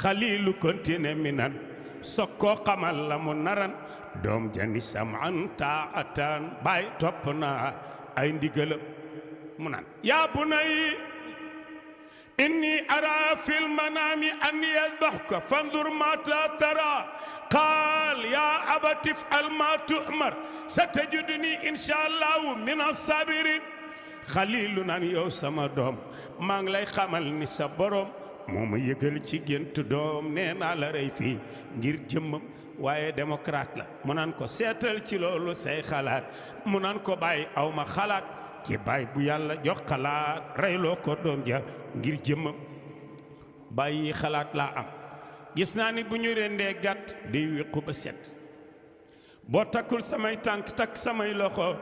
xaliilu kontine minan sokkoo xamal la mu naran doom jani saman taatan baay topp naa ay ndigalam mu naan yaa bunay inni ara fil manami anni yadbahuka fanzur ma tara qaal yaa abati if'al ma tu'mar satajiduni insha allahu min as-sabirin xaliilu naan yow sama doom maa ngi lay xamal ni sa borom moo ma yëgal ci gént doom nee naa la rey fii ngir jëmmam waaye démocrate la mu naan ko seetal ci loolu say xalaat mu naan ko bàyyi aw ma xalaat ci bàyyi bu yàlla jox xalaat reyloo ko doom ja ngir jëmmam bàyyi xalaat laa am gis naa ni bu ñu rendee gàtt day wéqu ba set boo takkul samay tànk takk samay loxo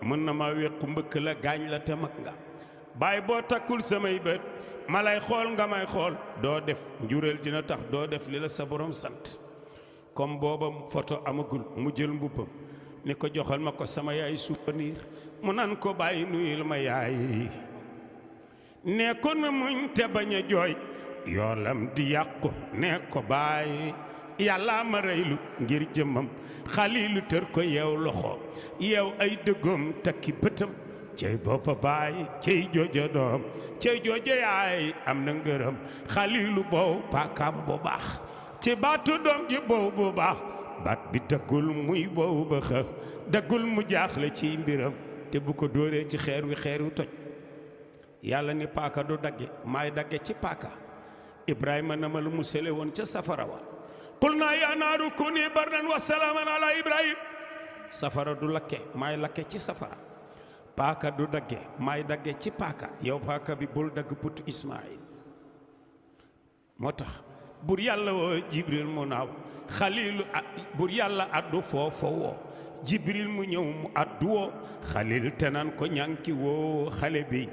mën na ma wéqu mbëkk la gaañ la te mag nga bàyyi boo takkul samay bët ma lay xool nga may xool doo def njureel dina tax doo def li la sa borom sant comme booba photo amagul mu jël mbubbam ni ko joxal ma ko sama yaay souvenir mu nan ko bàyyi nuyul ma yaay ne ko na muñ te bañ a jooy yoolam di yàqu ne ko bàyyi yàlla ma reylu ngir jëmmam xaliilu tër ko yeew loxo yeew ay dëggoom takki bëtam cey boppa baay cey joojo doom cey joojo yaay am na ngërëm xaliilu boow paakaam bu baax ci baatu doom ji boow bu baax baat bi daggul muy boow ba xëx daggul mu jaaxle ci mbiram te bu ko dóoree ci xeer wi toj yàlla ni paaka du dagge maay dagge ci paaka ibrahima na ma lu mu sele woon ca safara wa qul naa yaa naaru kuni bardan wa salaaman ala ibrahim safara du lakke maay lakke ci safara paaka du dagge maay dagge ci paaka yow paaka bi bul dagg putu ismaïl moo tax bur yàlla woo jibril mu naaw xaliilu bur yàlla addu foofa woo jibril mu ñëw mu addu woo xaliil te naan ko ñànki woo xale bi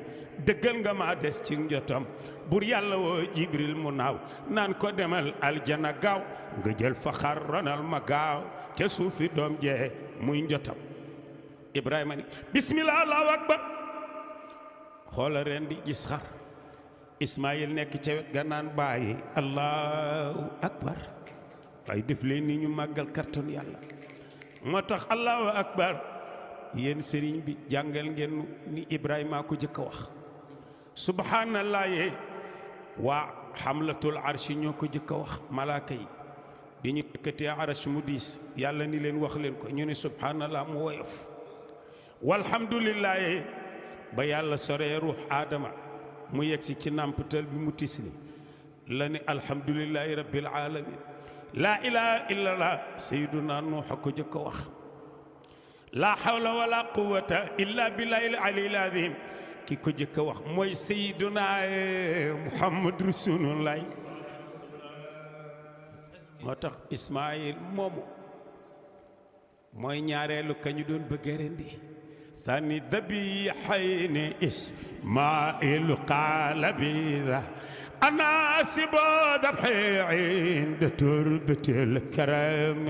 dëggal nga maa des ci njotam bur yàlla woo jibril mu naaw naan ko demal aljana gaaw nga jël fa xar ronal ma gaaw ca suufi doom jee muy njotam ibrahima ni bismillah allahu akbar xoola ren di gis xar ismaïl nekk ca wet ga naan bàyyi allahu akbar waaye def leen ni ñu màggal karton yàlla moo tax allahu akbar yéen sëriñ bi jàngal ngeen ni ibrahima ko jëkk a wax subhanallah yee waa xamlatul arshi ñoo ko jëkk a wax malaaka yi bi ñu yëkkatee arash mu diis yàlla ni leen wax leen ko ñu ne subhanallah mu woyof walhamdulillah yee ba yàlla soree ruux aadama mu yegsi ci nàmpatal bi mu tisli la ni alhamdulillahi rabbil alamin laa ilaha illallah sayyiduna nuux a ko jëkk a wax laa hawla wala quwwata illa billahi al-aliyyil azim ki ko jëkk a wax mooy sayyiduna muhammad rasulullah moo tax ismaïl moomu mooy ñaareelu kañu doon bëgg rendi ثاني ذبيحين إسماعيل قال بذا أنا سبو ذبحي عند تربة الكرم